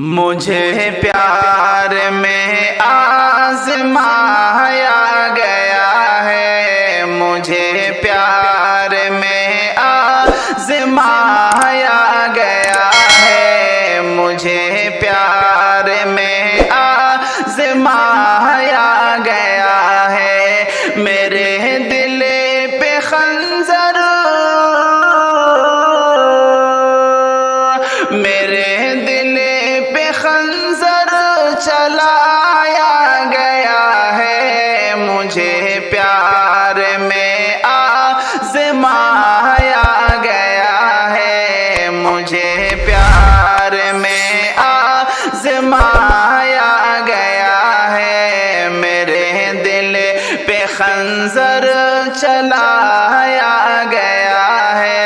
مجھے پیار میں آزمایا گیا ہے، مجھے پیار میں آزمایا گیا ہے، مجھے پیار میں آزمایا گیا ہے، میرے دل پہ خنجر میرے دل پہ خنجر چلایا گیا ہے، مجھے پیار میں آزمایا گیا ہے، مجھے پیار میں آزمایا گیا ہے، میرے دل پہ خنجر چلایا گیا ہے،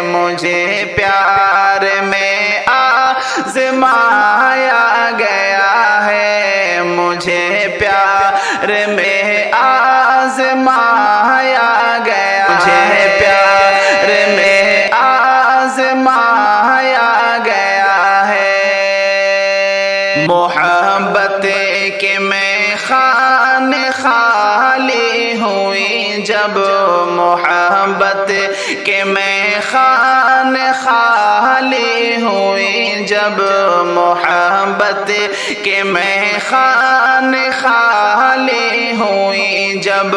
مجھے پیار میں آزمایا گیا ہے، مجھے پیار میں آزمایا گیا، مجھے پیار میں آزمایا گیا ہے۔ محبت کے میں خانے خالی ہوئی جب، محبت کے میں خانے خالی ہوئی جب، محبت کے میں خانے خالی ہوئی جب،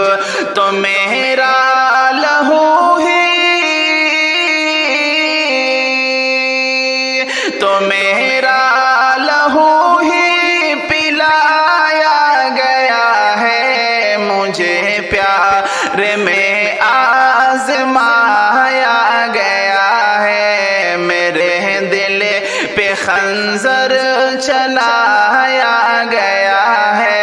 تو میرا لہو ہی تو میرا لہو ہی پلایا گیا ہے، مجھے پیار میں آزمایا گیا ہے، میرے دل پہ خنجر چلایا گیا ہے،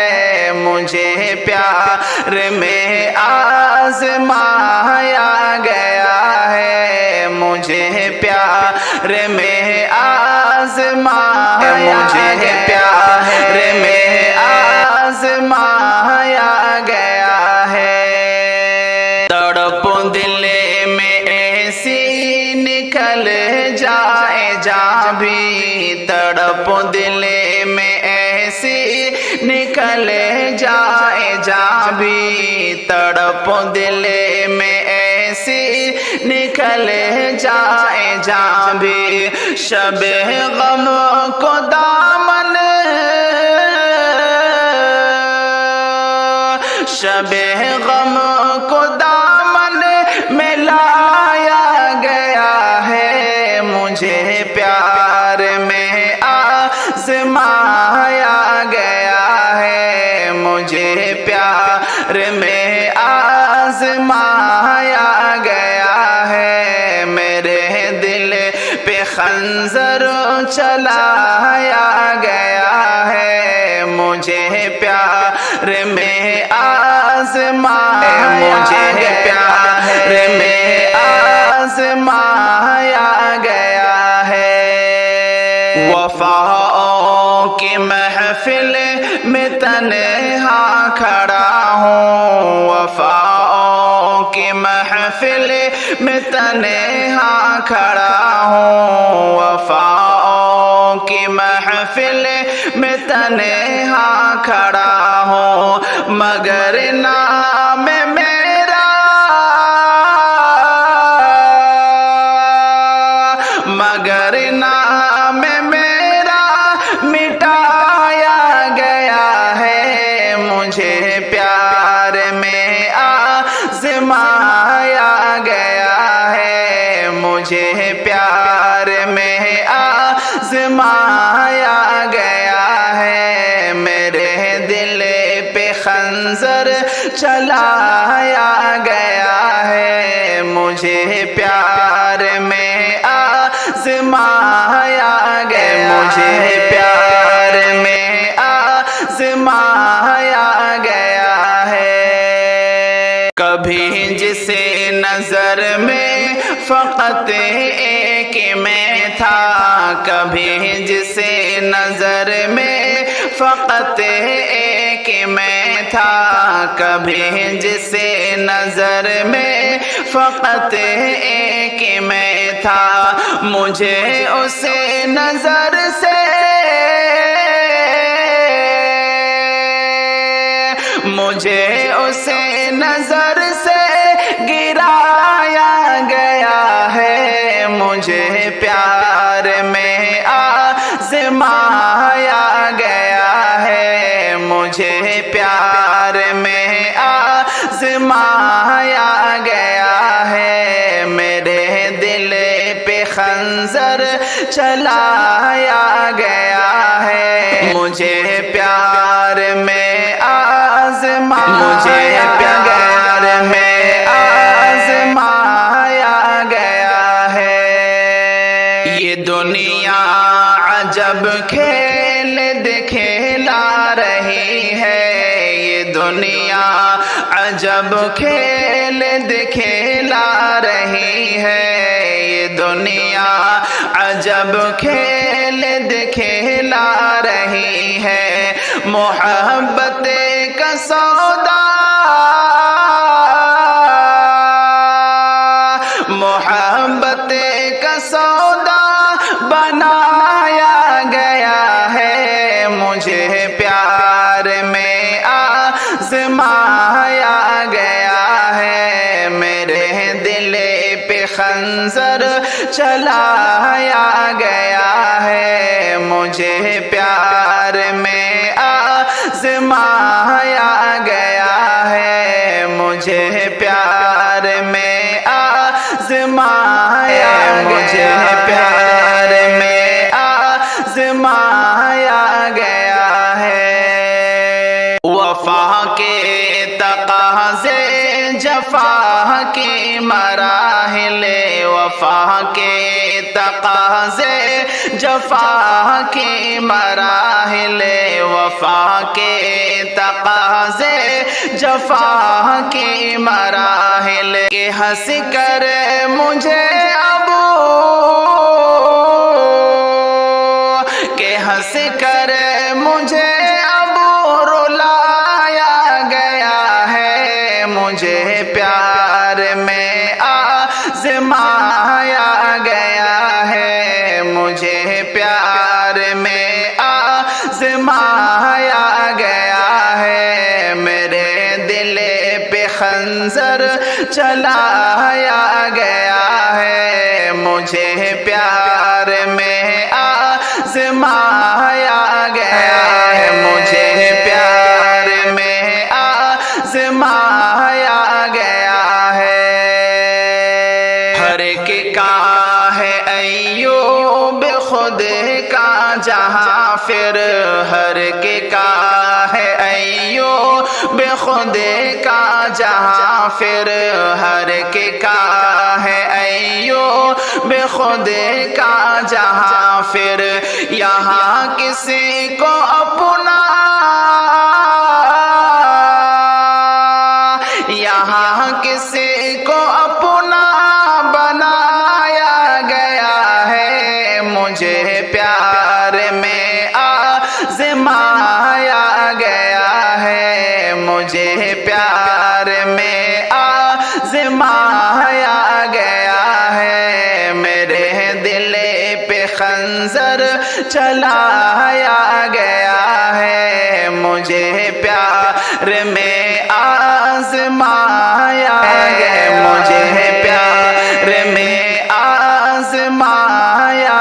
مجھے پیار میں آزمایا گیا ہے، مجھے پیار میں آزمایا، مجھے پیار میں آزمایا گیا ہے۔ تڑپ دل میں ایسی نکل جائے جہاں بھی، تڑپ دل میں ایسی نکل جائے جہاں بھی، تڑپ دل میں ایسی نکل جائے جہاں بھی، شب غم کو دامن شب غم کو دامن میں لایا گیا ہے، مجھے پیار میں آزمایا گیا ہے، مجھے پیار میں آزمایا گیا ہے، میرے دل پہ خنجر چلایا گیا ہے، مجھے پیار میں آزمایا، مجھے پیار میں آزمایا گیا ہے۔ وفاؤں کی محفل میں تنہا کھڑا ہوں، وفاؤں کی محفل میں تنہا کھڑا ہوں، وفاؤں کی محفل میں تنہا کھڑا ہوں، مگر نام میرا مگر نام میرا مٹایا گیا ہے، مجھے پیار میں آزمایا گیا ہے، مجھے پیار میں آزمایا گیا ہے، میرے دل پہ خنجر چلایا گیا ہے، مجھے پیار میں آزمایا گیا، مجھے پیار میں آزمایا گیا ہے۔ کبھی جسے نظر میں فقط ایک میں تھا، کبھی جسے نظر میں فقط ایک میں تھا، کبھی جسے نظر میں فقط ایک میں تھا، مجھے اسے نظر سے مجھے اسے نظر سے گرایا گیا ہے، مجھے پیار میں آزمایا گیا ہے، مجھے پیار میں آزمایا گیا ہے، میرے دل پہ خنجر چلایا گیا ہے، مجھے پیار میں مجھے پیار میں آزمایا گیا ہے۔ یہ دنیا عجب کھیل دکھلا رہی ہے، یہ دنیا عجب کھیل دکھلا رہی ہے، یہ دنیا عجب کھیل دکھلا رہی ہے، محبت کا سودا محبت کا سودا بنایا گیا ہے، مجھے پیار میں آزمایا گیا ہے، میرے دل پہ خنجر چلایا گیا ہے، مجھے پیار میں آزمایا گیا ہے، مجھے پیار میں آزمایا مجھے پیار میں آزمایا گیا ہے۔ وفا کے تقاضے جفا کی مراحل، وفا کے تقاضے جفا کی مراحل، وفا کے تقاضے جفا کی مراحل، کہ ہنس کر مجھے اب کہ ہنس کر مجھے اب رلایا گیا ہے، مجھے پیار میں آزمایا گیا ہے، مجھے پیار میں آزمایا گیا ہے، میرے دل پہ خنجر چلایا گیا ہے، مجھے پیار میں آزمایا گیا ہے، مجھے پیار میں آزمایا گیا ہے۔ ہر ایک کا ہے ایوب خود کا جہاں پھر، ہر ایک کا ہے ایوب خود کا جہاں پھر، ہر ایک کا ہے ایوب خود کا جہاں پھر، یہاں کسی کو اپنا یہاں کسی کو اپنا بنایا گیا ہے، مجھے پیار میں آزمایا گیا ہے، مجھے پیار میں آزمایا گیا ہے، میرے دل پہ خنجر چلایا گیا ہے، مجھے پیار میں آزمایا گیا، مجھے پیار میں آزمایا